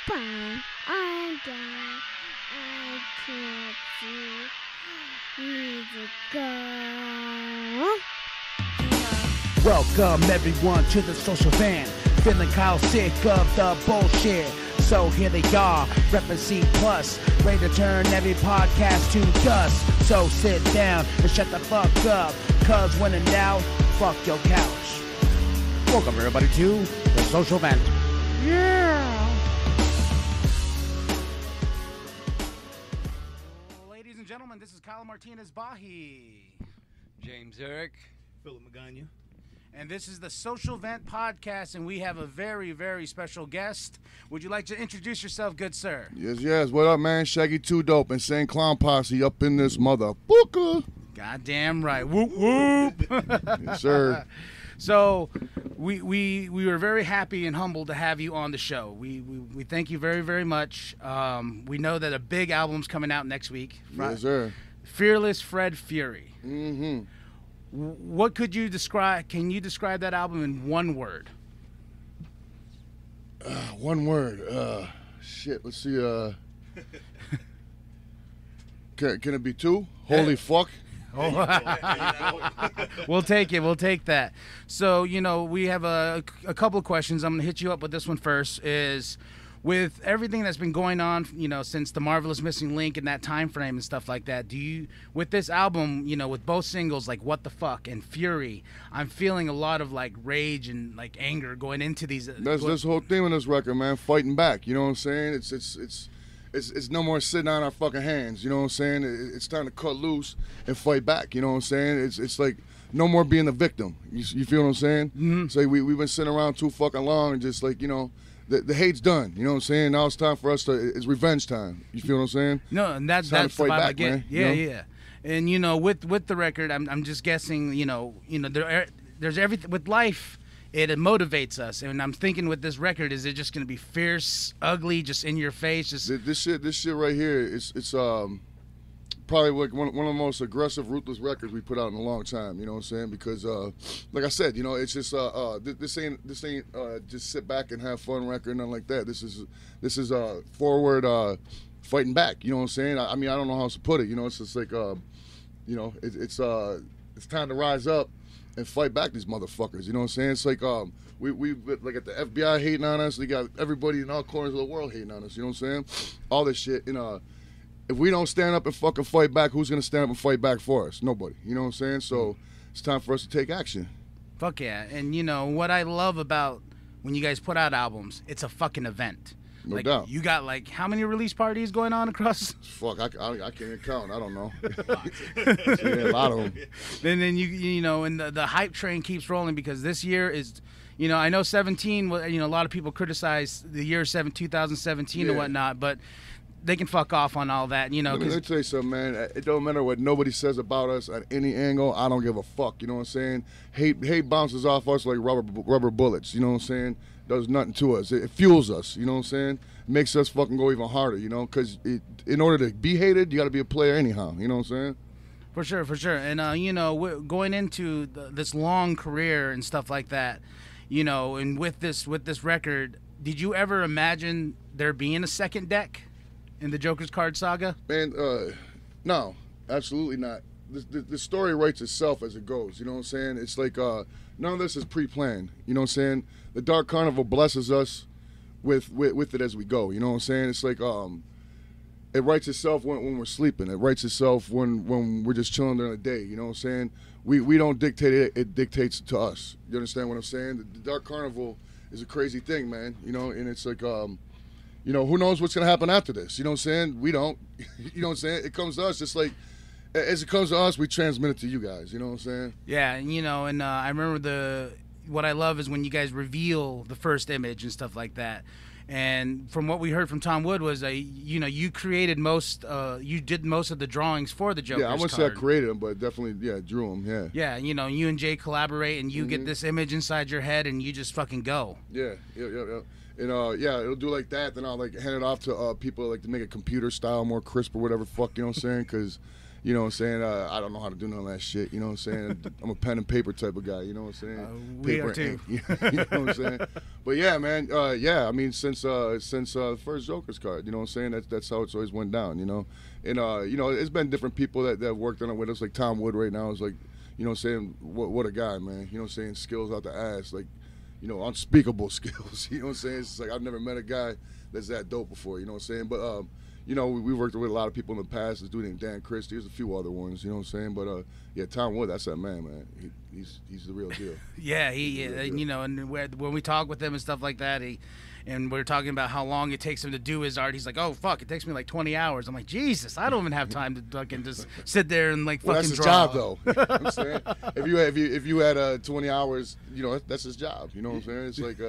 Bye. I'm down. I can't see. Music go. Welcome everyone to the social van. Feeling Kyle sick of the bullshit. So here they are, reppin' C+, ready to turn every podcast to dust. So sit down and shut the fuck up, cause when in doubt, fuck your couch. Welcome everybody to the social van. Yeah! Ladies and gentlemen, this is Kyle Martinez-Bahi. James Eric. Philip Magana. And this is the Social Vent Podcast, and we have a very, very special guest. Would you like to introduce yourself, good sir? Yes. What up, man? Shaggy 2 Dope, INSANE CLOWN POSSE up in this mother booker. Goddamn right. Whoop, whoop. Yes, sir. So we were very happy and humbled to have you on the show. We thank you very, very much. We know that a big album's coming out next week. Right? Yes, sir. Fearless Fred Fury. Mm-hmm. What could you describe? Can you describe that album in one word? One word. Shit. Let's see. Can it be two? Holy fuck. We'll take it. We'll take that. So, you know, we have a couple of questions. I'm going to hit you up with this one first. Is with everything that's been going on, you know, since the Marvelous Missing Link and that time frame and stuff like that, do you, with this album, you know, with both singles like What the Fuck and Fury, I'm feeling a lot of like rage and like anger going into these. That's this whole theme of this record, man. Fighting back. You know what I'm saying? It's no more sitting on our fucking hands. You know what I'm saying? It's time to cut loose and fight back. You know what I'm saying? It's like no more being the victim. You feel what I'm saying? Mm-hmm. It's like we've been sitting around too fucking long and just like, you know, the hate's done. You know what I'm saying? Now it's time for us to. It's revenge time. You feel what I'm saying? No, and that's the vibe I get. Man, yeah, you know? Yeah. And you know, with the record, I'm just guessing. You know, there's everything with life. It motivates us, and I'm thinking with this record, is it just going to be fierce, ugly, just in your face? Just this shit right here. It's probably like one of the most aggressive, ruthless records we put out in a long time. You know what I'm saying? Because like I said, you know, it's just this ain't just sit back and have fun record, nothing like that. This is forward fighting back. You know what I'm saying? I mean, I don't know how else to put it. You know, it's just like you know, it's time to rise up and fight back these motherfuckers. You know what I'm saying? It's like we like at the FBI hating on us. We got everybody in all corners of the world hating on us. You know what I'm saying? All this shit. You know, if we don't stand up and fucking fight back, who's gonna stand up and fight back for us? Nobody. You know what I'm saying? So it's time for us to take action. Fuck yeah. And you know what I love about when you guys put out albums, it's a fucking event. No doubt. You got like how many release parties going on across? Fuck, I can't even count. I don't know. Yeah, a lot of them. And then you know, and the hype train keeps rolling because this year is, you know, I know 17. You know, a lot of people criticize the year 2017 and whatnot, but they can fuck off on all that, you know. Let me tell you something, man. It don't matter what nobody says about us at any angle. I don't give a fuck. You know what I'm saying? Hate bounces off us like rubber bullets. You know what I'm saying? Does nothing to us. It fuels us. You know what I'm saying? Makes us fucking go even harder. You know, because in order to be hated, you got to be a player anyhow. You know what I'm saying? For sure. And you know, going into this long career and stuff like that, you know, and with this record, did you ever imagine there being a second deck in the Joker's Card saga? Man, no, absolutely not. The story writes itself as it goes. You know what I'm saying? It's like none of this is pre-planned. You know what I'm saying? The Dark Carnival blesses us with it as we go. You know what I'm saying? It's like it writes itself when we're sleeping. It writes itself when we're just chilling during the day. You know what I'm saying? We don't dictate it. It dictates to us. You understand what I'm saying? The Dark Carnival is a crazy thing, man. You know, and it's like you know, who knows what's going to happen after this? You know what I'm saying? We don't. You know what I'm saying? It comes to us just like, as it comes to us, we transmit it to you guys. You know what I'm saying? Yeah, and you know, and I remember what I love is when you guys reveal the first image and stuff like that. And from what we heard from Tom Wood was, you know, you created you did most of the drawings for the Joker's Card. Yeah, I wouldn't say I created them, but definitely, yeah, drew them, yeah. Yeah, you know, you and Jay collaborate, and you get this image inside your head, and you just fucking go. Yeah. And yeah, it'll do like that. Then I'll like hand it off to people like to make it computer style, more crisp or whatever. Fuck, you know what I'm saying? Because You know what I'm saying? I don't know how to do none of that shit. You know what I'm saying? I'm a pen and paper type of guy. You know what I'm saying? We Paper are too. and ink. You know what I'm saying? But yeah, man. Yeah, I mean, since the first Joker's card, you know what I'm saying? That's how it's always went down. You know, and you know, it's been different people that worked on it with us. Like Tom Wood right now is like, you know what I'm saying? What a guy, man. You know what I'm saying? Skills out the ass, like, you know, unspeakable skills. You know what I'm saying? It's like I've never met a guy that's that dope before. You know what I'm saying? But you know, we worked with a lot of people in the past. This dude named Dan Christie. There's a few other ones. You know what I'm saying? But yeah, Tom Wood, that's that man. He's the real deal. Yeah, you know, and when we talk with him and stuff like that, and we're talking about how long it takes him to do his art. He's like, oh fuck, it takes me like 20 hours. I'm like, Jesus, I don't even have time to fucking just sit there and like fucking that's his draw. job though. You know what I'm saying? If you had 20 hours, you know, that's his job. You know what I'm saying? It's like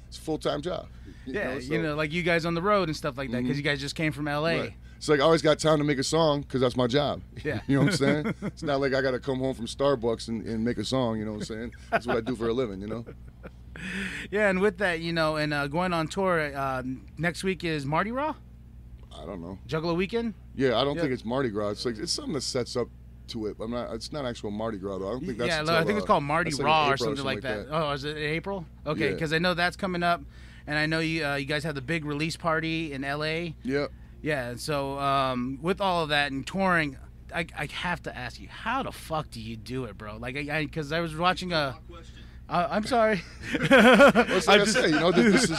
it's a full-time job. You know, like you guys on the road and stuff like that, because you guys just came from LA. Right. It's like I always got time to make a song because that's my job. Yeah. You know what I'm saying? It's not like I got to come home from Starbucks and make a song. You know what I'm saying? That's what I do for a living. You know. Yeah, and with that, you know, and going on tour next week is Mardi Gras. I don't know. Juggalo weekend. Yeah, I don't think it's Mardi Gras. It's like it's something that sets up to it. It's not actual Mardi Gras though. I don't think that's. Yeah, until, I think it's called Mardi Gras or something like that. Oh, is it in April? Okay, because I know that's coming up, and I know you guys have the big release party in LA. Yeah. Yeah, and so with all of that and touring, I have to ask you, how the fuck do you do it, bro? Like, because I was watching a. I'm sorry. Well, it's like I say, you know, this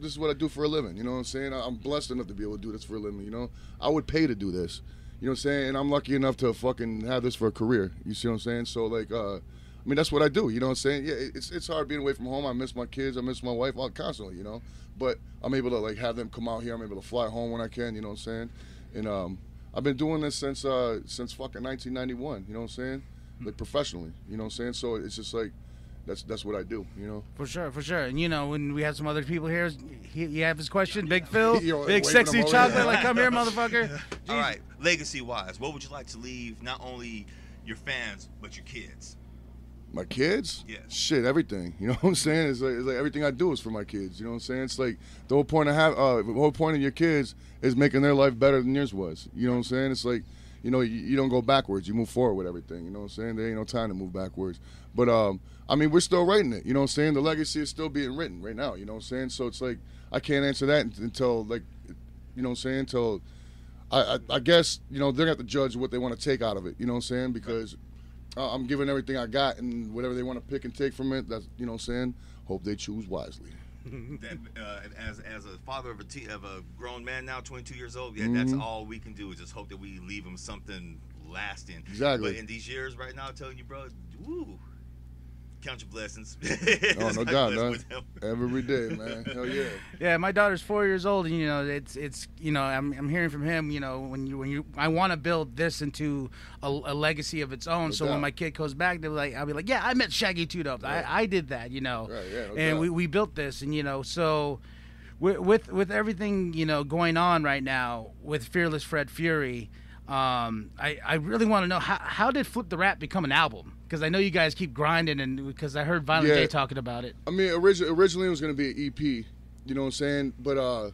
is what I do for a living. You know what I'm saying? I'm blessed enough to be able to do this for a living. You know, I would pay to do this. You know what I'm saying? And I'm lucky enough to fucking have this for a career. You see what I'm saying? So like, I mean, that's what I do. You know what I'm saying? Yeah, it's hard being away from home. I miss my kids. I miss my wife all constantly. You know, but I'm able to like have them come out here. I'm able to fly home when I can. You know what I'm saying? And I've been doing this since fucking 1991. You know what I'm saying? Like professionally. You know what I'm saying? So it's just like that's what I do. You know? For sure, for sure. And you know, when we have some other people here, you have his question, Big Phil, You're big waving sexy him over chocolate, there. like come here, motherfucker. All right, legacy-wise, what would you like to leave not only your fans but your kids? My kids? Yeah. Shit, everything. You know what I'm saying? It's like everything I do is for my kids. You know what I'm saying? It's like the whole point of your kids is making their life better than yours was. You know what I'm saying? It's like, you know, you don't go backwards. You move forward with everything. You know what I'm saying? There ain't no time to move backwards. But I mean, we're still writing it. You know what I'm saying? The legacy is still being written right now. You know what I'm saying? So it's like I can't answer that until like, you know what I'm saying? Until I guess, you know, they're gonna have to judge what they want to take out of it. You know what I'm saying? Because I'm giving everything I got, and whatever they want to pick and take from it, that's, you know what I'm saying? Hope they choose wisely. That, as a father of a grown man now, 22 years old, that's all we can do is just hope that we leave him something lasting. Exactly. But in these years right now, I'm telling you, bro, woo, count your blessings. Oh, no doubt, man. Every day, man. Hell yeah. Yeah, my daughter's 4 years old, and you know, it's you know, I'm hearing from him, you know, when I want to build this into a legacy of its own. No so doubt. when my kid goes back, I'll be like, yeah, I met Shaggy 2 Dubs. Right. I did that, you know. Right, yeah, no and doubt. we built this, and you know, so with everything, you know, going on right now with Fearless Fred Fury, I really want to know how did Flip the Rap become an album? Because I know you guys keep grinding, and because I heard Violent J talking about it. I mean, originally it was going to be an EP, you know what I'm saying? But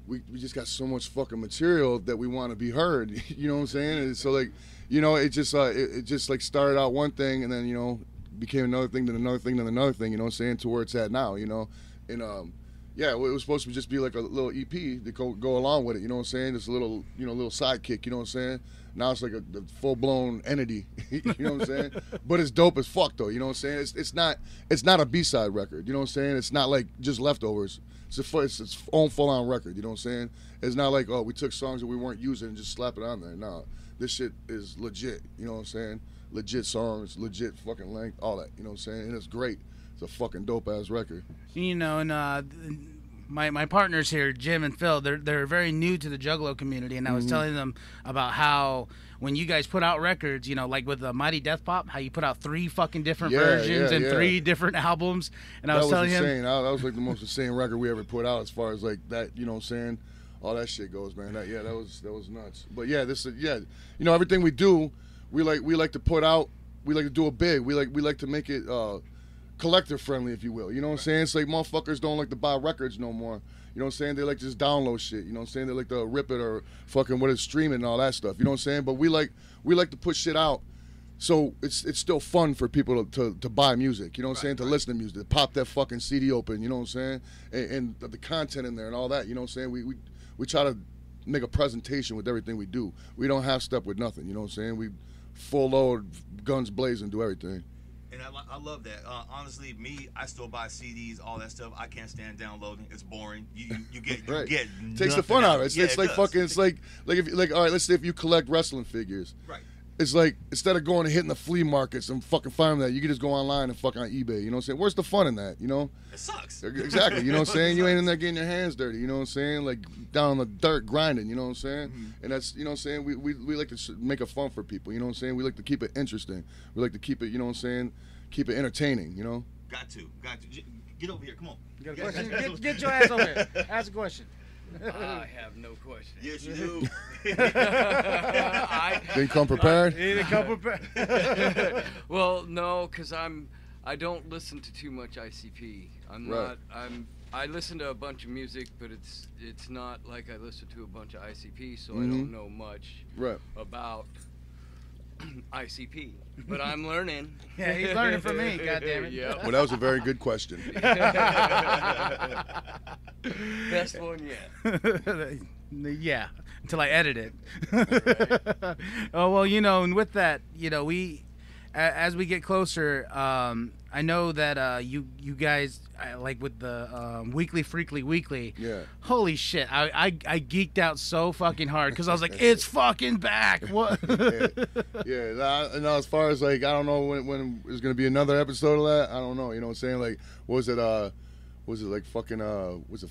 we just got so much fucking material that we want to be heard, you know what I'm saying? And so like, you know, it just like started out one thing, and then, you know, became another thing, then another thing, then another thing, you know what I'm saying, to where it's at now, you know? And yeah, it was supposed to just be like a little EP to go along with it, you know what I'm saying? Just a little, you know, little sidekick, you know what I'm saying? Now it's like a full-blown entity, you know what I'm saying? But it's dope as fuck though, you know what I'm saying? It's not a B-side record, you know what I'm saying? It's not like just leftovers. It's its own full-on record, you know what I'm saying? It's not like, oh, we took songs that we weren't using and just slap it on there. No, this shit is legit, you know what I'm saying? Legit songs, legit fucking length, all that, you know what I'm saying? And it's great. It's a fucking dope-ass record. You know, and my partners here, Jim and Phil, they're very new to the Juggalo community, and I was telling them about how when you guys put out records, you know, like with the Mighty Death Pop, how you put out 3 fucking different versions and 3 different albums. And I was telling insane. him that was like the most insane record we ever put out as far as like that, you know what I'm saying? All that shit goes, man. That was nuts. But yeah, you know, everything we do, we like to put out, we like to do it big. We like to make it collector friendly, if you will. You know what I'm saying? It's like motherfuckers don't like to buy records no more. You know what I'm saying? They like to just download shit. You know what I'm saying? They like to rip it or fucking what it's streaming and all that stuff. You know what I'm saying? But we like to put shit out, so it's still fun for people to buy music. You know what I'm saying? To listen to music, to pop that fucking CD open. You know what I'm saying? And the content in there and all that. You know what I'm saying? We try to make a presentation with everything we do. We don't half step with nothing. You know what I'm saying? We full load, guns blazing, do everything. And I love that. Honestly, I still buy CDs, all that stuff. I can't stand downloading. It's boring. You get takes the fun out of it. It's like does. fucking. It's like all right. Let's say if you collect wrestling figures. Right. It's like instead of going and hitting the flea markets and fucking finding that, you can just go online and fuck on eBay. You know what I'm saying? Where's the fun in that? You know? It sucks. Exactly. You know what I'm saying? You ain't in there getting your hands dirty. You know what I'm saying? Like down on the dirt grinding. You know what I'm saying? Mm-hmm. And that's, you know what I'm saying? We like to make it fun for people. You know what I'm saying? We like to keep it interesting. We like to keep it, you know what I'm saying? Keep it entertaining. You know? Got to. Get over here. Come on. You got a question? Get your ass over here. Ask a question. I have no question. Yes, you do. Didn't come prepared? Didn't come prepared. Well, no, because I don't listen to too much ICP. I listen to a bunch of music, but it's not like I listen to a bunch of ICP, so I don't know much about ICP. But I'm learning. Yeah, he's learning from me, goddammit. Yep. Well, that was a very good question. Best one yet. Yeah, until I edit it. Right. Oh, well, you know, and with that, you know, as we get closer, I know that you guys, like with the Weekly Freakly Weekly, holy shit, I geeked out so fucking hard because I was like, it's fucking back. What? Yeah, as far as like, I don't know when there's going to be another episode of that. I don't know, you know what I'm saying? Like, was it like fucking, was it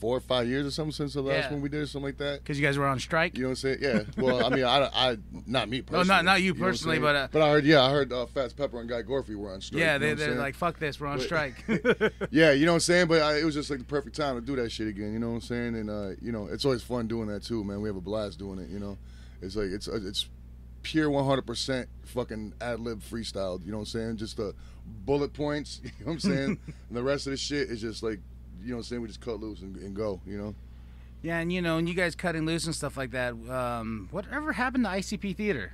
4 or 5 years or something since the last one we did or something like that? Because you guys were on strike? You know what I'm saying? Yeah. Well, I mean, I not me personally. No, not you personally, but I heard Fats Pepper and Guy Gorfy were on strike. Yeah, they're like, fuck this, we're on strike. Yeah, you know what I'm saying? But it was just like the perfect time to do that shit again, you know what I'm saying? And, you know, it's always fun doing that too, man. We have a blast doing it, you know? It's like, it's pure 100% fucking ad-lib freestyle, you know what I'm saying? Just the bullet points, you know what I'm saying? And the rest of the shit is just like, you know what I'm saying, we just cut loose and go, you know? Yeah, and you know, and you guys cutting loose and stuff like that, whatever happened to ICP Theater?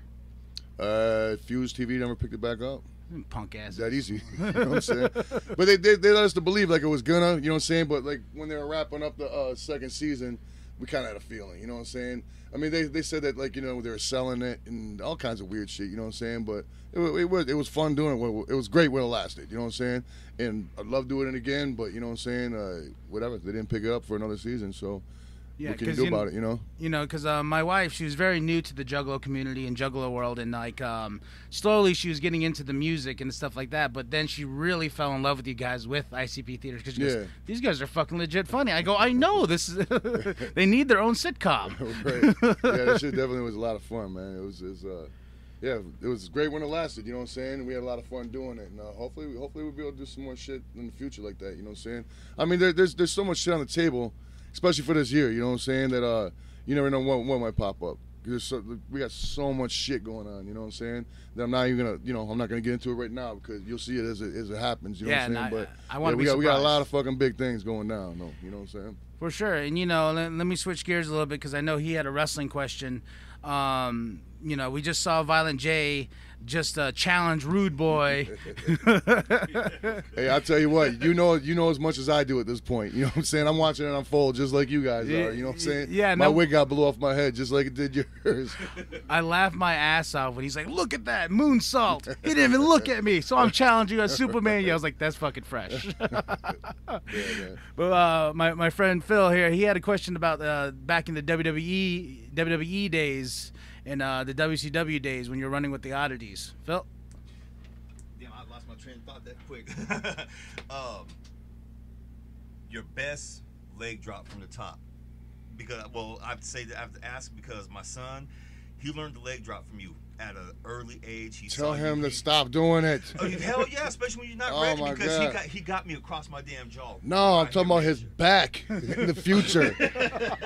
Fuse TV never picked it back up. Punk ass. That easy, you know what I'm saying? But they let us to believe like it was gonna, you know what I'm saying? But like when they were wrapping up the second season, we kind of had a feeling, you know what I'm saying? I mean, they said that, like, you know, they were selling it and all kinds of weird shit, you know what I'm saying? But it was fun doing it. It was great when it lasted, you know what I'm saying? And I'd love doing it again, but, you know what I'm saying? Whatever, they didn't pick it up for another season, so what can you do about it, you know? You know, because my wife, she was very new to the Juggalo community and Juggalo world, and like slowly she was getting into the music and stuff like that. But then she really fell in love with you guys with ICP Theater because she goes, these guys are fucking legit funny. I go, I know this is they need their own sitcom. Right. Yeah, that shit definitely was a lot of fun, man. It was great when it lasted. You know what I'm saying? We had a lot of fun doing it, and hopefully we'll be able to do some more shit in the future like that. You know what I'm saying? I mean, there's so much shit on the table, especially for this year, you know what I'm saying, that you never know what might pop up. We got so much shit going on, you know what I'm saying, that I'm not even gonna, you know, I'm not gonna get into it right now because you'll see it as it happens, you know what I'm saying? But I want to be we got a lot of fucking big things going down, though, you know what I'm saying? For sure. And you know, let me switch gears a little bit because I know he had a wrestling question. You know, we just saw Violent J just challenge Rude Boy. Hey, I'll tell you what, you know as much as I do at this point. You know what I'm saying? I'm watching it unfold just like you guys are. You know what I'm saying? Yeah. My wig got blew off my head just like it did yours. I laughed my ass off when he's like, "Look at that moonsault! He didn't even look at me." So I'm challenging a Superman. Yeah, I was like, "That's fucking fresh." But my friend Phil here, he had a question about back in the WWE days. And the WCW days when you're running with the oddities. Phil? Damn, I lost my train of thought that quick. Your best leg drop from the top. Because, well, I have to say that I have to ask because my son, he learned the leg drop from you at an early age. He Tell saw him you, to stop doing it. Oh, hell yeah, especially when you're not Oh, ready, my because God. he got me across my damn jaw. No, I'm talking about his back in the future.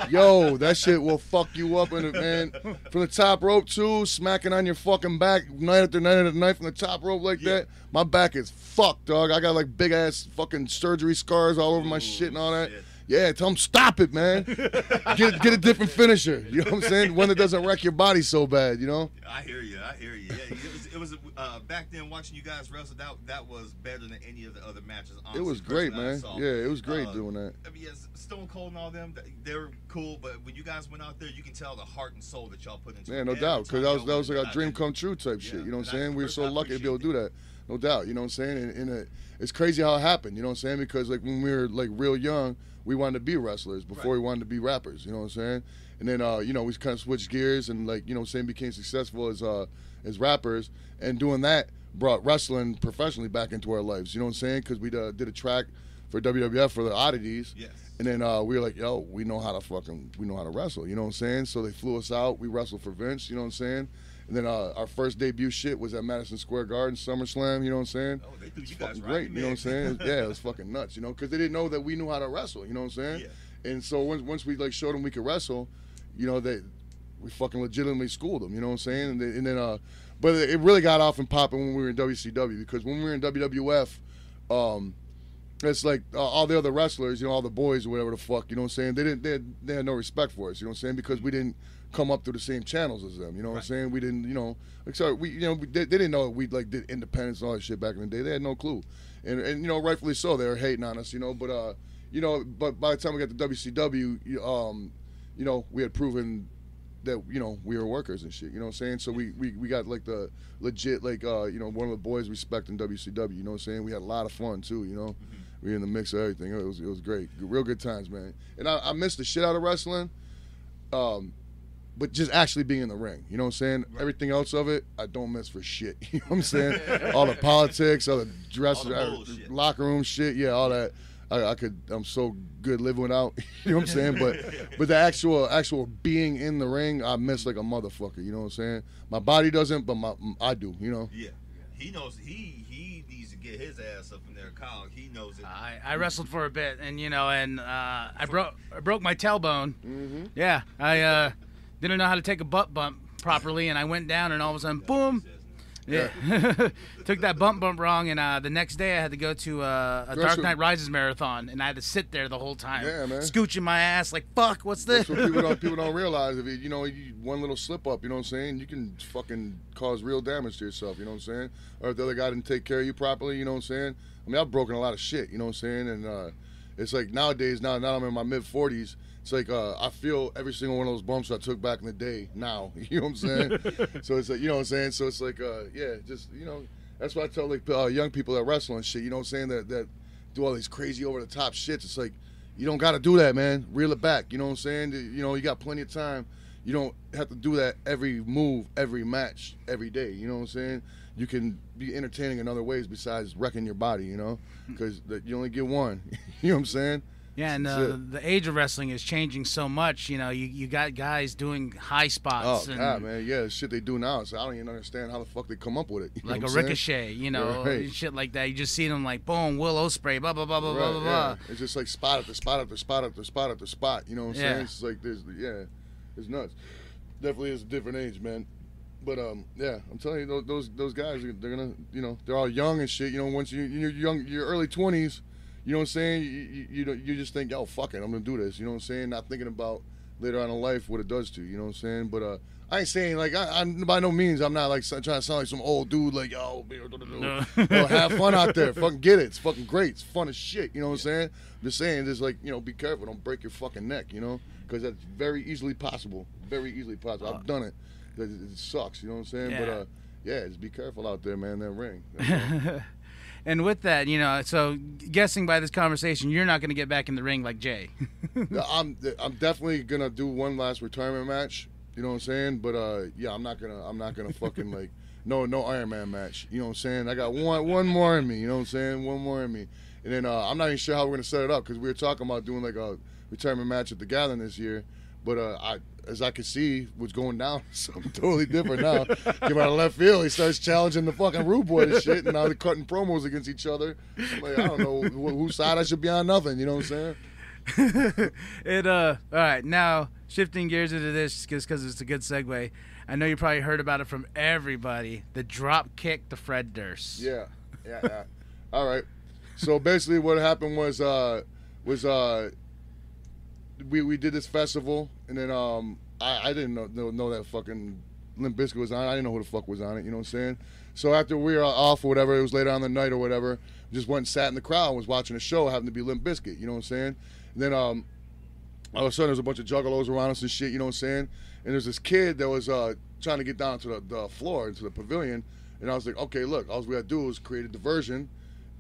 Yo, that shit will fuck you up, man. From the top rope too, smacking on your fucking back night after night from the top rope like that. My back is fucked, dog. I got like big ass fucking surgery scars all over my shit and all that. Shit. Yeah, tell him stop it, man. Get a different finisher. You know what I'm saying? One that doesn't wreck your body so bad, you know? I hear you. Yeah, it was back then watching you guys wrestle. That was better than any of the other matches. Honestly, It was great, personally, I man. saw. Yeah, it was great doing that. I mean, yes, Stone Cold and all them, they're cool. But when you guys went out there, you can tell the heart and soul that y'all put into it. Yeah, no doubt. Because that was like a dream come true type shit. You know what I'm saying? We were so lucky to be able to do that. No doubt. You know what I'm saying? And it's crazy how it happened. You know what I'm saying? Because like when we were like real young, we wanted to be wrestlers before we wanted to be rappers. You know what I'm saying? And then you know, we kind of switched gears and like, you know what I'm saying, became successful as rappers, and doing that brought wrestling professionally back into our lives. You know what I'm saying? Because we did a track for WWF for the Oddities. Yes. And then we were like, yo, we know how to wrestle. You know what I'm saying? So they flew us out. We wrestled for Vince. You know what I'm saying? And then our first debut shit was at Madison Square Garden, SummerSlam, you know what I'm saying? Oh, they threw you Fucking guys great, right, you know what I'm saying? Yeah, it was fucking nuts, you know, because they didn't know that we knew how to wrestle, you know what I'm saying? Yeah. And so once we like showed them we could wrestle, you know, we fucking legitimately schooled them, you know what I'm saying? And then but it really got off and popping when we were in WCW, because when we were in WWF, it's like all the other wrestlers, you know, all the boys or whatever the fuck, you know what I'm saying? They had no respect for us, you know what I'm saying? Because we didn't come up through the same channels as them, you know what I'm saying? We didn't, you know, like, sorry, they didn't know we like did independence and all that shit back in the day. They had no clue, and you know, rightfully so, they were hating on us, you know. But you know, but by the time we got to WCW, you know, we had proven that, you know, we were workers and shit, you know what I'm saying? So we got like the legit, like you know, one of the boys respecting WCW, you know what I'm saying? We had a lot of fun too, you know. We were in the mix of everything. It was great, real good times, man. And I missed the shit out of wrestling. But just actually being in the ring, you know what I'm saying? Right. Everything else of it, I don't miss for shit. You know what I'm saying? All the politics, all the dress, locker room shit, yeah, all that. I'm so good living without. You know what I'm saying? But the actual being in the ring, I miss like a motherfucker. You know what I'm saying? My body doesn't, but I do. You know? Yeah. He knows he needs to get his ass up in there, Kyle. He knows it. I wrestled for a bit, and you know, and I broke my tailbone. Mm-hmm. Yeah, I didn't know how to take a butt bump properly, and I went down, and all of a sudden, boom. Yeah, took that bump wrong, and the next day I had to go to a Dark Knight Rises marathon, and I had to sit there the whole time, scooching my ass like, fuck, what's this? That's what people don't realize. If you know, one little slip up, you know what I'm saying, you can fucking cause real damage to yourself, you know what I'm saying? Or if the other guy didn't take care of you properly, you know what I'm saying? I mean, I've broken a lot of shit, you know what I'm saying? And it's like nowadays, now I'm in my mid 40s. It's like I feel every single one of those bumps I took back in the day now. You know what I'm saying? So it's like, you know what I'm saying? So it's like, yeah, just, you know, that's why I tell like young people that wrestle and shit, you know what I'm saying, that do all these crazy over the top shits. It's like, you don't got to do that, man. Reel it back. You know what I'm saying? You know, you got plenty of time. You don't have to do that every move, every match, every day. You know what I'm saying? You can be entertaining in other ways besides wrecking your body, you know, because you only get one. You know what I'm saying? Yeah, and the age of wrestling is changing so much. You know, you got guys doing high spots. Oh, God, man, yeah, the shit they do now. So I don't even understand how the fuck they come up with it. You like know a Ricochet, you know, shit like that. You just see them like, boom, Will Ospreay, blah, blah, blah, blah, blah, blah. It's just like spot after spot after spot after spot after spot. You know what I'm saying? It's like, it's nuts. Definitely is a different age, man. But yeah, I'm telling you, those guys, they're gonna, you know, they're all young and shit. You know, once you're young, your early 20s. You know what I'm saying? You just think, yo, fuck it, I'm gonna do this. You know what I'm saying? Not thinking about later on in life what it does to you. You know what I'm saying? But I ain't saying like I by no means I'm not like trying to sound like some old dude like yo, have fun out there, fucking get it. It's fucking great. It's fun as shit. You know what I'm saying? I'm just saying, just like, you know, be careful, don't break your fucking neck. You know, because that's very easily possible. Very easily possible. I've done it. It sucks. You know what I'm saying? Yeah. But yeah, just be careful out there, man. That ring. And with that, you know, so guessing by this conversation, you're not going to get back in the ring like Jay. I'm definitely gonna do one last retirement match. You know what I'm saying? But yeah, I'm not gonna fucking like no Iron Man match. You know what I'm saying? I got one more in me. You know what I'm saying? One more in me. And then I'm not even sure how we're gonna set it up, because we were talking about doing like a retirement match at the Gathering this year. But as I could see, was going down something totally different now. Came out of left field. He starts challenging the fucking Rude Boy and shit, and now they're cutting promos against each other. I'm like, I don't know whose side I should be on. Nothing. You know what I'm saying? All right, now shifting gears into this because it's a good segue. I know you probably heard about it from everybody. The drop kick to Fred Durst. Yeah. All right. So basically, what happened was we did this festival, and then I didn't know that fucking Limp Bizkit was on it. I didn't know who the fuck was on it. You know what I'm saying? So after we were off or whatever, it was later on the night or whatever. Just went and sat in the crowd and was watching a show. Happened to be Limp Bizkit. You know what I'm saying? And then all of a sudden, there's a bunch of juggalos around us and shit. You know what I'm saying? And there's this kid that was trying to get down to the floor, into the pavilion. And I was like, okay, look, all we got to do is create a diversion.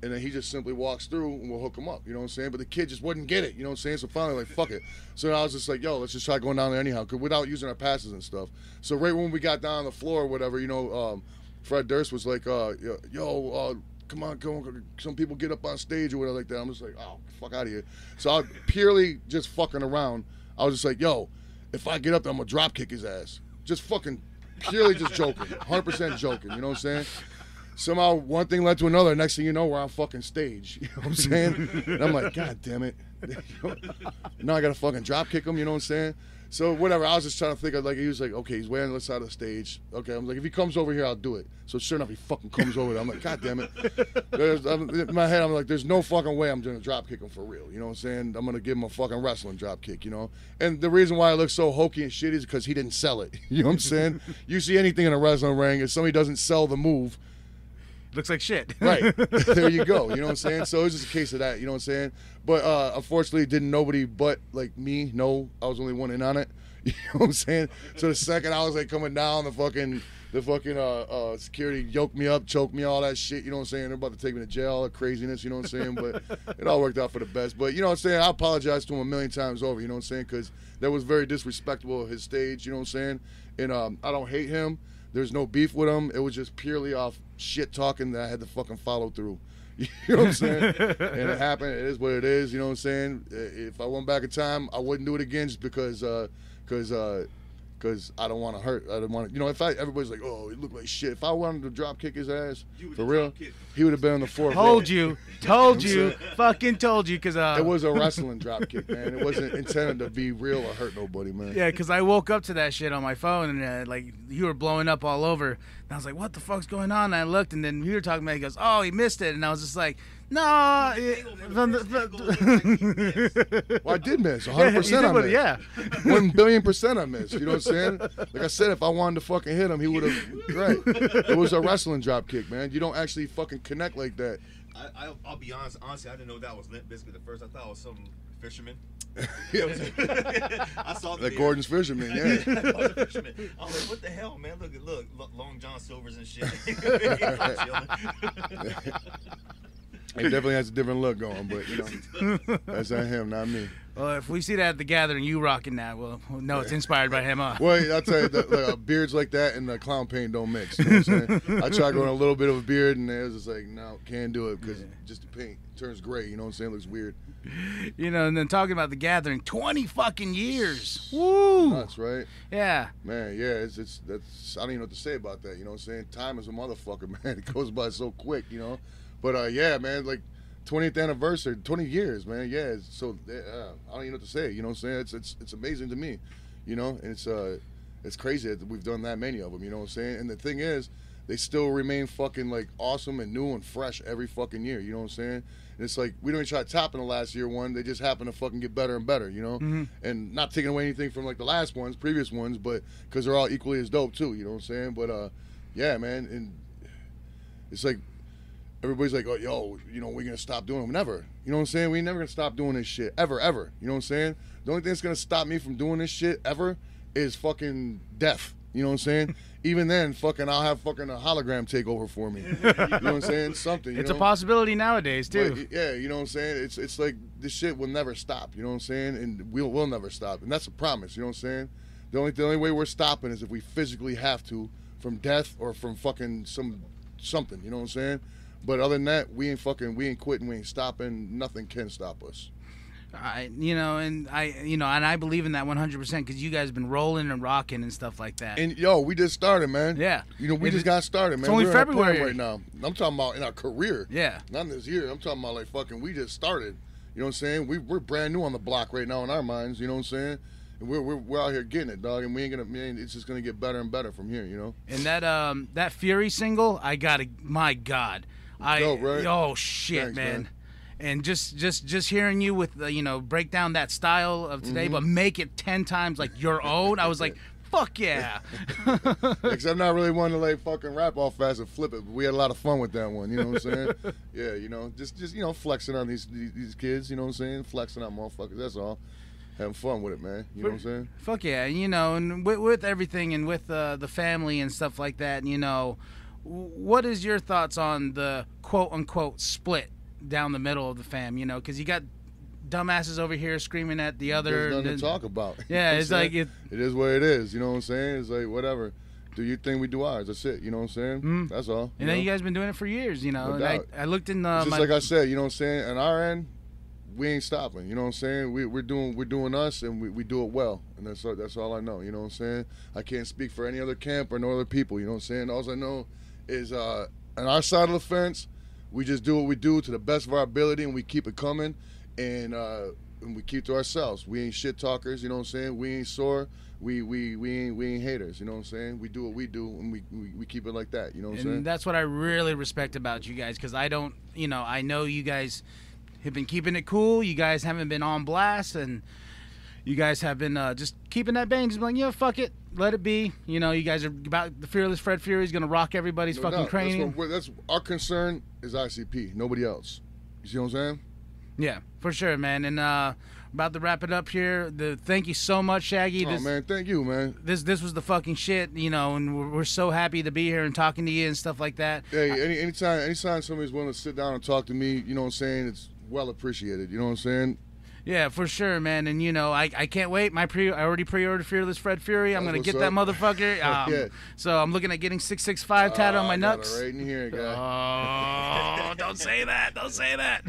And then he just simply walks through and we'll hook him up. You know what I'm saying? But the kid just wouldn't get it. You know what I'm saying? So finally, like, fuck it. So I was just like, yo, let's just try going down there anyhow, without using our passes and stuff. So right when we got down on the floor or whatever, you know, Fred Durst was like, yo, come on, some people get up on stage or whatever like that. I'm just like, oh, fuck out of here. So I was purely just fucking around. I was just like, yo, if I get up there, I'm going to drop kick his ass. Just fucking purely just joking. 100% joking. You know what I'm saying? Somehow one thing led to another. Next thing you know, we're on fucking stage. You know what I'm saying? And I'm like, God damn it. Now I got to fucking drop kick him. You know what I'm saying? So whatever, I was just trying to think of, like, he was like, okay, he's way on the other side of the stage. Okay, I'm like, if he comes over here, I'll do it. So sure enough, he fucking comes over there. I'm like, God damn it. In my head, I'm like, there's no fucking way I'm going to drop kick him for real. You know what I'm saying? I'm going to give him a fucking wrestling drop kick, you know? And the reason why it looks so hokey and shitty is because he didn't sell it. You know what I'm saying? You see anything in a wrestling ring, if somebody doesn't sell the move, looks like shit. Right. There you go. You know what I'm saying? So it was just a case of that, you know what I'm saying? But unfortunately, didn't nobody but, like, me know I was only one in on it. You know what I'm saying? So the second I was, like, coming down, the fucking security yoked me up, choked me, all that shit, you know what I'm saying? They're about to take me to jail, all the craziness, you know what I'm saying? But it all worked out for the best. But, you know what I'm saying? I apologize to him a million times over, you know what I'm saying? Because that was very disrespectful of his stage, you know what I'm saying? And I don't hate him. There's no beef with him. It was just purely off shit talking that I had to fucking follow through. You know what I'm saying? And it happened. It is what it is. You know what I'm saying? If I went back in time, I wouldn't do it again just because I don't want to hurt. I don't want to, you know, everybody's like, oh, he looked like shit. If I wanted to drop kick his ass, for real, he would have been on the floor. Told you, fucking told you, because it was a wrestling drop kick, man. It wasn't intended to be real or hurt nobody, man. Yeah, because I woke up to that shit on my phone, and like, you were blowing up all over. And I was like, what the fuck's going on? And I looked, and then you were talking about it. He goes, oh, he missed it. And I was just like, no. Well, I did miss. 100% I missed. Yeah. 1,000,000,000% I missed. You know what I'm saying? Like I said, if I wanted to fucking hit him, he would have. Right. It was a wrestling drop kick, man. You don't actually fucking connect like that. I'll be honest. Honestly, I didn't know that was Limp Bizkit at first. I thought it was some fisherman. I saw the like Gordon's fisherman, yeah. I was a fisherman. I was like, what the hell, man? Look, Long John Silver's and shit. He definitely has a different look going, but, you know, that's on him, not me. Well, if we see that at the gathering, you rocking that, well, no, it's inspired by him, huh? Well, I'll tell you, beards like that and the clown paint don't mix. You know what I'm saying? I tried growing a little bit of a beard, and it was just like, no, can't do it because just the paint turns gray. You know what I'm saying? It looks weird. You know, and then talking about the gathering, 20 fucking years. Woo! That's right. Yeah. Man, yeah, that's I don't even know what to say about that. You know what I'm saying? Time is a motherfucker, man. It goes by so quick, you know? But, yeah, man, like, 20th anniversary, 20 years, man. Yeah, so I don't even know what to say. You know what I'm saying? It's amazing to me, you know. And it's crazy that we've done that many of them. You know what I'm saying? And the thing is, they still remain fucking like awesome and new and fresh every fucking year. You know what I'm saying? And it's like we don't even try topping the last year one. They just happen to fucking get better and better. You know. Mm-hmm. And not taking away anything from like the last ones, previous ones, but because they're all equally as dope too. You know what I'm saying? But yeah, man, and it's like. Everybody's like, oh, yo, you know, we're going to stop doing them. Never. You know what I'm saying? We ain't never going to stop doing this shit. Ever, ever. You know what I'm saying? The only thing that's going to stop me from doing this shit ever is fucking death. You know what I'm saying? Even then, fucking, I'll have fucking a hologram take over for me. You know what I'm saying? Something, It's a possibility nowadays, too. But, yeah, you know what I'm saying? It's like this shit will never stop. You know what I'm saying? And we'll never stop. And that's a promise. You know what I'm saying? The only way we're stopping is if we physically have to from death or from fucking something. You know what I'm saying? But other than that, we ain't quitting, we ain't stopping. Nothing can stop us. And I believe in that 100% because you guys have been rolling and rocking and stuff like that. And yo, we just started, man. Yeah. We just got started, man. It's only We're in our February prime right now. I'm talking about in our career. Yeah. Not in this year. I'm talking about like fucking. We just started. You know what I'm saying? We're brand new on the block right now in our minds. You know what I'm saying? And we're out here getting it, dog. And it's just gonna get better and better from here. You know. And that Fury single, my God. Dope, right? Oh shit, Thanks, man. And just hearing you with break down that style of today, but make it 10 times like your own. I was like, fuck yeah. Because I'm not really one to like fucking rap all fast and flip it. But we had a lot of fun with that one. You know what I'm saying? Yeah, just flexing on these kids. You know what I'm saying? Flexing on motherfuckers. That's all. Having fun with it, man. You know what I'm saying? Fuck yeah. And with everything and with the family and stuff like that. What is your thoughts on the quote unquote split down the middle of the fam? Because you got dumbasses over here screaming at the other. There's nothing to talk about. Yeah, it's like it is what it is. You know what I'm saying? It's like whatever. Do your thing, we do ours. That's it. You know what I'm saying? That's all. And then you guys been doing it for years. No doubt. I looked in just like I said. You know what I'm saying? On our end, we ain't stopping. You know what I'm saying? We're doing us, and we do it well. And that's all I know. You know what I'm saying? I can't speak for any other camp or no other people. You know what I'm saying? All I know is on our side of the fence, we just do what we do to the best of our ability, and we keep it coming, and we keep to ourselves. We ain't shit talkers, you know what I'm saying? We ain't sore. We ain't haters, you know what I'm saying? We do what we do, and we keep it like that, you know what I'm saying? And that's what I really respect about you guys, because I don't, I know you guys have been keeping it cool. You guys haven't been on blast, and you guys have been just keeping that bang, just like, fuck it, let it be. You guys are about the fearless Fred Fury is gonna rock everybody's fucking cranium. That's our concern is ICP, nobody else. You see what I'm saying? Yeah, for sure, man. And about to wrap it up here. Thank you so much, Shaggy. Man, thank you, man. This was the fucking shit, and we're so happy to be here and talking to you and stuff like that. Hey, anytime somebody's willing to sit down and talk to me, you know what I'm saying? It's well appreciated. You know what I'm saying? Yeah, for sure, man. And I can't wait. I already pre-ordered Fearless Fred Fury. I'm gonna get that motherfucker. Yeah. So I'm looking at getting 665 tattooed on my nuts. Got it right in here, guy. Oh, don't say that. Don't say that.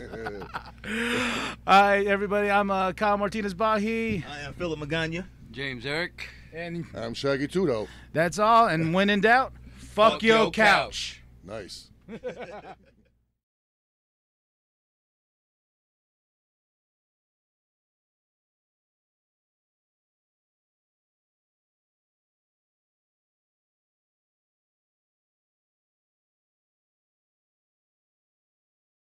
All right, everybody. I'm Kyle Martinez Bahi. I am Philip Magana. James Eric. And I'm Shaggy too, though. That's all. And when in doubt, fuck your couch. Nice.